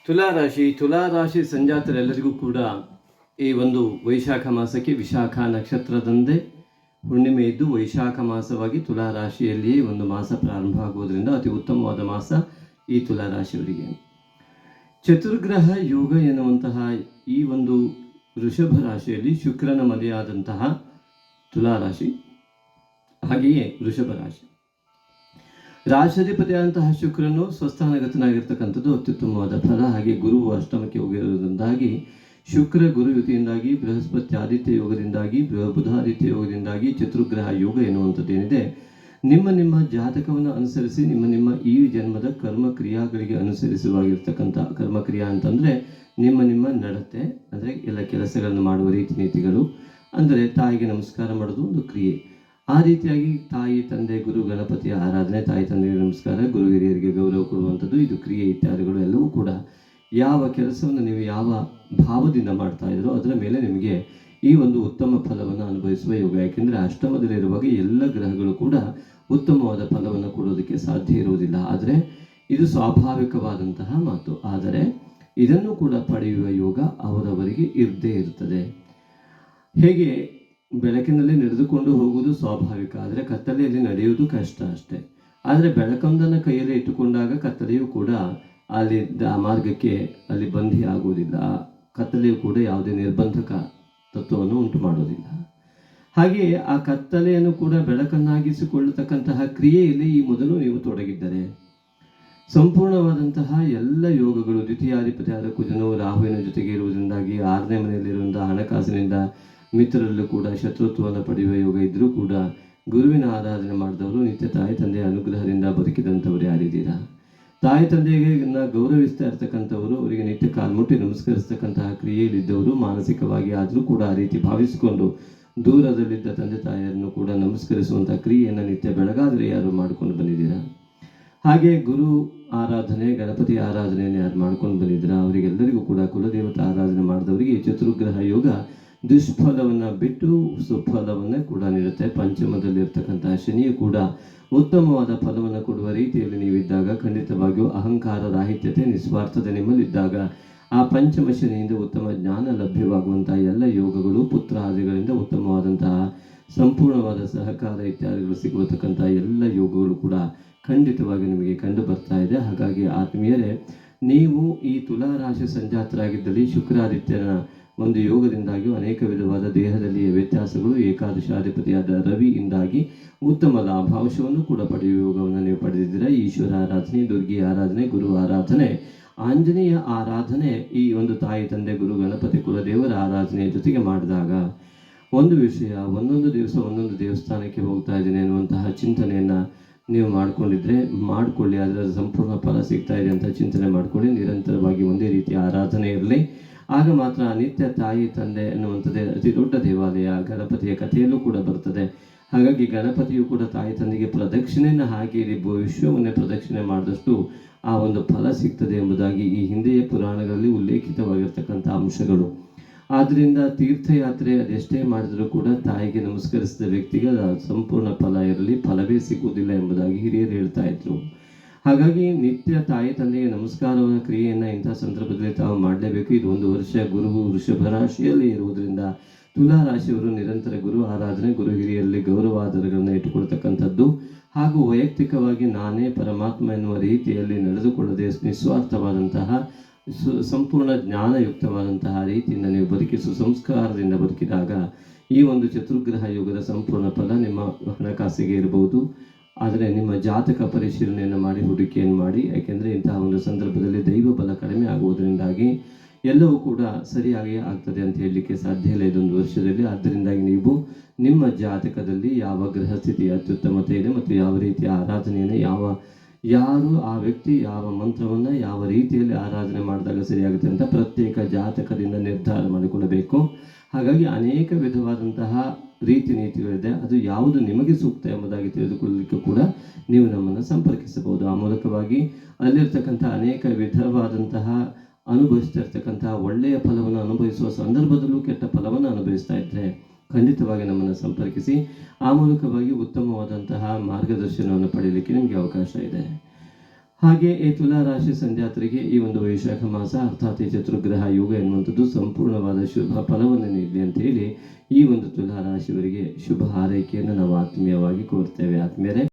ತುಲಾರಾಶಿ ಸಂಜಾತರೆಲ್ಲರಿಗೂ ಕೂಡ ಈ ಒಂದು ವೈಶಾಖ ಮಾಸಕ್ಕೆ ವಿಶಾಖ ನಕ್ಷತ್ರದಂದೇ ಹುಣ್ಣಿಮೆ ಇದ್ದು ವೈಶಾಖ ಮಾಸವಾಗಿ ತುಲಾರಾಶಿಯಲ್ಲಿಯೇ ಒಂದು ಮಾಸ ಪ್ರಾರಂಭ ಆಗುವುದರಿಂದ ಅತಿ ಉತ್ತಮವಾದ ಮಾಸ ಈ ತುಲಾರಾಶಿಯವರಿಗೆ. ಚತುರ್ಗ್ರಹ ಯೋಗ ಎನ್ನುವಂತಹ ಈ ಒಂದು ವೃಷಭ ರಾಶಿಯಲ್ಲಿ ಶುಕ್ರನ ಮನೆಯಾದಂತಹ ತುಲಾರಾಶಿ, ಹಾಗೆಯೇ ವೃಷಭ ರಾಶಿ ರಾಶಾಧಿಪತಿಯಾದಂತಹ ಶುಕ್ರನು ಸ್ವಸ್ಥಾನಗತನಾಗಿರ್ತಕ್ಕಂಥದ್ದು ಅತ್ಯುತ್ತಮವಾದ ಫಲ. ಹಾಗೆ ಗುರುವು ಅಷ್ಟಮಕ್ಕೆ ಹೋಗಿರುವುದರಿಂದಾಗಿ ಶುಕ್ರ ಗುರು ಯುತಿಯಿಂದಾಗಿ, ಬೃಹಸ್ಪತಿ ಆದಿತ್ಯ ಯೋಗದಿಂದಾಗಿ, ಬುಧಾದಿತ್ಯ ಯೋಗದಿಂದಾಗಿ ಚತುರ್ಗ್ರಹ ಯೋಗ ಎನ್ನುವಂಥದ್ದೇನಿದೆ, ನಿಮ್ಮ ಜಾತಕವನ್ನು ಅನುಸರಿಸಿ ನಿಮ್ಮ ಈ ಜನ್ಮದ ಕರ್ಮಕ್ರಿಯಾಗಳಿಗೆ ಅನುಸರಿಸುವಾಗಿರ್ತಕ್ಕಂಥ ಕರ್ಮಕ್ರಿಯಾ ಅಂತಂದರೆ ನಿಮ್ಮ ನಡತೆ, ಅಂದರೆ ಎಲ್ಲ ಕೆಲಸಗಳನ್ನು ಮಾಡುವ ರೀತಿ ನೀತಿಗಳು, ಅಂದರೆ ತಾಯಿಗೆ ನಮಸ್ಕಾರ ಮಾಡೋದು ಒಂದು ಕ್ರಿಯೆ. ಆ ರೀತಿಯಾಗಿ ತಾಯಿ ತಂದೆ ಗುರು ಗಣಪತಿಯ ಆರಾಧನೆ, ತಾಯಿ ತಂದೆಗೆ ನಮಸ್ಕಾರ, ಗುರು ಹಿರಿಯರಿಗೆ ಗೌರವ ಕೊಡುವಂಥದ್ದು, ಇದು ಕ್ರಿಯೆ ಇತ್ಯಾದಿಗಳು ಎಲ್ಲವೂ ಕೂಡ ಯಾವ ಕೆಲಸವನ್ನು ನೀವು ಯಾವ ಭಾವದಿಂದ ಮಾಡ್ತಾ ಇದ್ರೋ ಅದರ ಮೇಲೆ ನಿಮಗೆ ಈ ಒಂದು ಉತ್ತಮ ಫಲವನ್ನು ಅನುಭವಿಸುವ ಯೋಗ. ಯಾಕೆಂದರೆ ಅಷ್ಟಮದಲ್ಲಿರುವಾಗ ಎಲ್ಲ ಗ್ರಹಗಳು ಕೂಡ ಉತ್ತಮವಾದ ಫಲವನ್ನು ಕೊಡೋದಕ್ಕೆ ಸಾಧ್ಯ ಇರುವುದಿಲ್ಲ. ಆದರೆ ಇದು ಸ್ವಾಭಾವಿಕವಾದಂತಹ ಮಾತು. ಆದರೆ ಇದನ್ನು ಕೂಡ ಪಡೆಯುವ ಯೋಗ ಅವರವರಿಗೆ ಇದ್ದೇ ಇರ್ತದೆ. ಹೇಗೆ ಬೆಳಕಿನಲ್ಲಿ ನಡೆದುಕೊಂಡು ಹೋಗುವುದು ಸ್ವಾಭಾವಿಕ, ಆದರೆ ಕತ್ತಲೆಯಲ್ಲಿ ನಡೆಯುವುದು ಕಷ್ಟ ಅಷ್ಟೇ. ಆದರೆ ಬೆಳಕೊಂದನ್ನು ಕೈಯಲ್ಲಿ ಇಟ್ಟುಕೊಂಡಾಗ ಕತ್ತಲೆಯೂ ಕೂಡ ಅಲ್ಲಿ ಆ ಮಾರ್ಗಕ್ಕೆ ಅಲ್ಲಿ ಬಂಧಿ ಆಗುವುದಿಲ್ಲ. ಕತ್ತಲೆಯೂ ಕೂಡ ಯಾವುದೇ ನಿರ್ಬಂಧಕ ತತ್ವವನ್ನು ಉಂಟು ಮಾಡುವುದಿಲ್ಲ. ಹಾಗೆಯೇ ಆ ಕತ್ತಲೆಯನ್ನು ಕೂಡ ಬೆಳಕನ್ನಾಗಿಸಿಕೊಳ್ಳತಕ್ಕಂತಹ ಕ್ರಿಯೆಯಲ್ಲಿ ಈ ಮೊದಲು ನೀವು ತೊಡಗಿದ್ದರೆ ಸಂಪೂರ್ಣವಾದಂತಹ ಎಲ್ಲ ಯೋಗಗಳು, ದ್ವಿತೀಯಾಧಿಪತಿಯಾದ ಕುಜನು ರಾಹುವಿನ ಜೊತೆಗೆ ಇರುವುದರಿಂದಾಗಿ 6ನೇ ಮನೆಯಲ್ಲಿರುವಂತಹ ಹಣಕಾಸಿನಿಂದ ಮಿತ್ರರಲ್ಲೂ ಕೂಡ ಶತ್ರುತ್ವವನ್ನು ಪಡೆಯುವ ಯೋಗ ಇದ್ದರೂ ಕೂಡ ಗುರುವಿನ ಆರಾಧನೆ ಮಾಡಿದವರು ನಿತ್ಯ ತಾಯಿ ತಂದೆಯ ಅನುಗ್ರಹದಿಂದ ಬದುಕಿದಂಥವ್ರು ಯಾರಿದ್ದೀರಾ? ತಾಯಿ ತಂದೆಗೆ ಗೌರವಿಸ್ತಾ ಇರ್ತಕ್ಕಂಥವರು, ಅವರಿಗೆ ನಿತ್ಯ ಕಾಲ್ಮುಟ್ಟಿ ನಮಸ್ಕರಿಸ್ತಕ್ಕಂತಹ ಕ್ರಿಯೆಯಲ್ಲಿದ್ದವರು, ಮಾನಸಿಕವಾಗಿ ಆದರೂ ಕೂಡ ಆ ರೀತಿ ಭಾವಿಸಿಕೊಂಡು ದೂರದಲ್ಲಿದ್ದ ತಂದೆ ತಾಯಿಯರನ್ನು ಕೂಡ ನಮಸ್ಕರಿಸುವಂಥ ಕ್ರಿಯೆಯನ್ನು ನಿತ್ಯ ಬೆಳಗಾದರೆ ಯಾರು ಮಾಡ್ಕೊಂಡು ಬಂದಿದ್ದೀರಾ? ಹಾಗೆ ಗುರು ಆರಾಧನೆ, ಗಣಪತಿ ಆರಾಧನೆಯನ್ನು ಯಾರು ಮಾಡ್ಕೊಂಡು ಬಂದಿದ್ದೀರಾ? ಅವರಿಗೆಲ್ಲರಿಗೂ ಕೂಡ ಕುಲದೇವತಾ ಆರಾಧನೆ ಮಾಡಿದವರಿಗೆ ಚತುರ್ಗ್ರಹ ಯೋಗ ದುಷ್ಫಲವನ್ನು ಬಿಟ್ಟು ಸುಫಲವನ್ನೇ ಕೂಡ ನೀಡುತ್ತೆ. ಪಂಚಮದಲ್ಲಿರ್ತಕ್ಕಂತಹ ಶನಿಯು ಕೂಡ ಉತ್ತಮವಾದ ಫಲವನ್ನು ಕೊಡುವ ರೀತಿಯಲ್ಲಿ ನೀವಿದ್ದಾಗ, ಖಂಡಿತವಾಗಿಯೂ ಅಹಂಕಾರ ರಾಹಿತ್ಯತೆ ನಿಸ್ವಾರ್ಥತೆ ನಿಮ್ಮಲ್ಲಿದ್ದಾಗ ಆ ಪಂಚಮ ಶನಿಯಿಂದ ಉತ್ತಮ ಜ್ಞಾನ ಲಭ್ಯವಾಗುವಂತಹ ಎಲ್ಲ ಯೋಗಗಳು, ಪುತ್ರ ಆದಿಗಳಿಂದ ಉತ್ತಮವಾದಂತಹ ಸಂಪೂರ್ಣವಾದ ಸಹಕಾರ ಇತ್ಯಾದಿಗಳು ಸಿಗುವತಕ್ಕಂತಹ ಎಲ್ಲ ಯೋಗಗಳು ಕೂಡ ಖಂಡಿತವಾಗಿ ನಿಮಗೆ ಕಂಡು ಬರ್ತಾ ಇದೆ. ಹಾಗಾಗಿ ಆತ್ಮೀಯರೇ, ನೀವು ಈ ತುಲಾರಾಶಿ ಸಂಜಾತರಾಗಿದ್ದಲ್ಲಿ ಶುಕ್ರಾದಿತ್ಯನ ಒಂದು ಯೋಗದಿಂದಾಗಿ ಅನೇಕ ವಿಧವಾದ ದೇಹದಲ್ಲಿ ವ್ಯತ್ಯಾಸಗಳು, ಏಕಾದಶಾಧಿಪತಿಯಾದ ರವಿಯಿಂದಾಗಿ ಉತ್ತಮ ಲಾಭಾಂಶವನ್ನು ಕೂಡ ಪಡೆಯುವ ಯೋಗವನ್ನು ನೀವು ಪಡೆದಿದ್ದೀರಾ. ಈಶ್ವರ ಆರಾಧನೆ, ದುರ್ಗಿ ಆರಾಧನೆ, ಗುರು ಆರಾಧನೆ, ಆಂಜನೇಯ ಆರಾಧನೆ, ಈ ಒಂದು ತಾಯಿ ತಂದೆ ಗುರು ಗಣಪತಿ ಕುಲದೇವರ ಆರಾಧನೆಯ ಜೊತೆಗೆ ಮಾಡಿದಾಗ ಒಂದು ವಿಷಯ, ಒಂದೊಂದು ದಿವಸ ಒಂದೊಂದು ದೇವಸ್ಥಾನಕ್ಕೆ ಹೋಗ್ತಾ ಇದ್ದೇನೆ ಅನ್ನುವಂತಹ ಚಿಂತನೆಯನ್ನು ನೀವು ಮಾಡಿಕೊಂಡಿದ್ರೆ ಮಾಡಿಕೊಳ್ಳಿ. ಅದರ ಸಂಪೂರ್ಣ ಫಲ ಸಿಗ್ತಾ ಇದೆ ಅಂತ ಚಿಂತನೆ ಮಾಡಿಕೊಳ್ಳಿ. ನಿರಂತರವಾಗಿ ಒಂದೇ ರೀತಿಯ ಆರಾಧನೆ ಇರಲಿ. ಆಗ ಮಾತ್ರ ನಿತ್ಯ ತಾಯಿ ತಂದೆ ಎನ್ನುವಂಥದ್ದೇ ಅತಿ ದೊಡ್ಡ ದೇವಾಲಯ. ಗಣಪತಿಯ ಕಥೆಯಲ್ಲೂ ಕೂಡ ಬರ್ತದೆ. ಹಾಗಾಗಿ ಗಣಪತಿಯು ಕೂಡ ತಾಯಿ ತಂದೆಗೆ ಪ್ರದಕ್ಷಿಣೆಯನ್ನು ಹಾಕಿ ವಿಶ್ವವನ್ನೇ ಪ್ರದಕ್ಷಿಣೆ ಮಾಡಿದಷ್ಟು ಆ ಒಂದು ಫಲ ಸಿಗ್ತದೆ ಎಂಬುದಾಗಿ ಈ ಹಿಂದೆಯೇ ಪುರಾಣಗಳಲ್ಲಿ ಉಲ್ಲೇಖಿತವಾಗಿರ್ತಕ್ಕಂಥ ಅಂಶಗಳು. ಆದ್ದರಿಂದ ತೀರ್ಥಯಾತ್ರೆ ಅದೆಷ್ಟೇ ಮಾಡಿದರೂ ಕೂಡ ತಾಯಿಗೆ ನಮಸ್ಕರಿಸಿದ ವ್ಯಕ್ತಿಗೆ ಸಂಪೂರ್ಣ ಫಲ ಇರಲಿ, ಫಲವೇ ಸಿಗುವುದಿಲ್ಲ ಎಂಬುದಾಗಿ ಹಿರಿಯರು ಹೇಳ್ತಾ ಇದ್ರು. ಹಾಗಾಗಿ ನಿತ್ಯ ತಾಯಿ ತಂದೆಗೆ ನಮಸ್ಕಾರವನ್ನ ಕ್ರಿಯೆಯನ್ನು ಇಂಥ ಸಂದರ್ಭದಲ್ಲಿ ತಾವು ಮಾಡಲೇಬೇಕು. ಇದು ಒಂದು ವರ್ಷ ಗುರುವು ವೃಷಭ ರಾಶಿಯಲ್ಲಿ ಇರುವುದರಿಂದ ತುಲಾರಾಶಿಯವರು ನಿರಂತರ ಗುರು ಆರಾಧನೆ, ಗುರು ಹಿರಿಯರಲ್ಲಿ ಗೌರವಾದರಗಳನ್ನು ಇಟ್ಟುಕೊಳ್ತಕ್ಕಂಥದ್ದು, ಹಾಗೂ ವೈಯಕ್ತಿಕವಾಗಿ ನಾನೇ ಪರಮಾತ್ಮ ಎನ್ನುವ ರೀತಿಯಲ್ಲಿ ನಡೆದುಕೊಳ್ಳದೆ ನಿಸ್ವಾರ್ಥವಾದಂತಹ ಸಂಪೂರ್ಣ ಜ್ಞಾನಯುಕ್ತವಾದಂತಹ ರೀತಿಯಿಂದ ನೀವು ಬದುಕಿಸುವ ಸಂಸ್ಕಾರದಿಂದ ಬದುಕಿದಾಗ ಈ ಒಂದು ಚತುರ್ಗ್ರಹ ಯೋಗದ ಸಂಪೂರ್ಣ ಫಲ ನಿಮ್ಮ ಹಣಕಾಸಿಗೆ ಇರಬಹುದು. ಆದರೆ ನಿಮ್ಮ ಜಾತಕ ಪರಿಶೀಲನೆಯನ್ನು ಮಾಡಿ, ಹುಡುಕಿಯನ್ನು ಮಾಡಿ. ಯಾಕೆಂದರೆ ಇಂತಹ ಒಂದು ಸಂದರ್ಭದಲ್ಲಿ ದೈವ ಬಲ ಕಡಿಮೆ ಆಗುವುದರಿಂದಾಗಿ ಎಲ್ಲವೂ ಕೂಡ ಸರಿಯಾಗಿ ಆಗ್ತದೆ ಅಂತ ಹೇಳಲಿಕ್ಕೆ ಸಾಧ್ಯ ಇಲ್ಲ ಇದೊಂದು ವರ್ಷದಲ್ಲಿ. ಆದ್ದರಿಂದಾಗಿ ನೀವು ನಿಮ್ಮ ಜಾತಕದಲ್ಲಿ ಯಾವ ಗ್ರಹ ಸ್ಥಿತಿ ಅತ್ಯುತ್ತಮತೆ ಇದೆ ಮತ್ತು ಯಾವ ರೀತಿಯ ಆರಾಧನೆಯನ್ನು ಯಾರು ಆ ವ್ಯಕ್ತಿ ಯಾವ ಮಂತ್ರವನ್ನು ಯಾವ ರೀತಿಯಲ್ಲಿ ಆರಾಧನೆ ಮಾಡಿದಾಗ ಸರಿಯಾಗುತ್ತೆ ಅಂತ ಪ್ರತ್ಯೇಕ ಜಾತಕದಿಂದ ನಿರ್ಧಾರ ಮಾಡಿಕೊಳ್ಳಬೇಕು. ಹಾಗಾಗಿ ಅನೇಕ ವಿಧವಾದಂತಹ ರೀತಿ ನೀತಿಗಳಿದೆ. ಅದು ಯಾವುದು ನಿಮಗೆ ಸೂಕ್ತ ಎಂಬುದಾಗಿ ತಿಳಿದುಕೊಳ್ಳಲಿಕ್ಕೆ ಕೂಡ ನೀವು ನಮ್ಮನ್ನು ಸಂಪರ್ಕಿಸಬಹುದು. ಆ ಮೂಲಕವಾಗಿ ಅಲ್ಲಿರ್ತಕ್ಕಂಥ ಅನೇಕ ವಿಧವಾದಂತಹ ಅನುಭವಿಸ್ತಿರ್ತಕ್ಕಂತಹ ಒಳ್ಳೆಯ ಫಲವನ್ನು ಅನುಭವಿಸುವ ಸಂದರ್ಭದಲ್ಲೂ ಕೆಟ್ಟ ಫಲವನ್ನು ಅನುಭವಿಸ್ತಾ ಇದ್ದರೆ ಖಂಡಿತವಾಗಿ ನಮ್ಮನ್ನು ಸಂಪರ್ಕಿಸಿ. ಆ ಮೂಲಕವಾಗಿ ಉತ್ತಮವಾದಂತಹ ಮಾರ್ಗದರ್ಶನವನ್ನು ಪಡೆಯಲಿಕ್ಕೆ ನಿಮಗೆ ಅವಕಾಶ ಇದೆ. ಹಾಗೆ ಈ ತುಲಾ ರಾಶಿ ಸಂಜಾತರಿಗೆ ಈ ಒಂದು ವೈಶಾಖ ಮಾಸ ಅರ್ಥಾತ್ ಈ ಚತುರ್ಗ್ರಹ ಯೋಗ ಎನ್ನುವಂಥದ್ದು ಸಂಪೂರ್ಣವಾದ ಶುಭ ಫಲವನ್ನು ನೀಡಲಿ ಅಂತ ಹೇಳಿ ಈ ಒಂದು ತುಲಾ ರಾಶಿಯವರಿಗೆ ಶುಭ ಹಾರೈಕೆಯನ್ನು ನಾವು ಆತ್ಮೀಯವಾಗಿ ಕೋರ್ತೇವೆ ಆತ್ಮೀಯರೇ.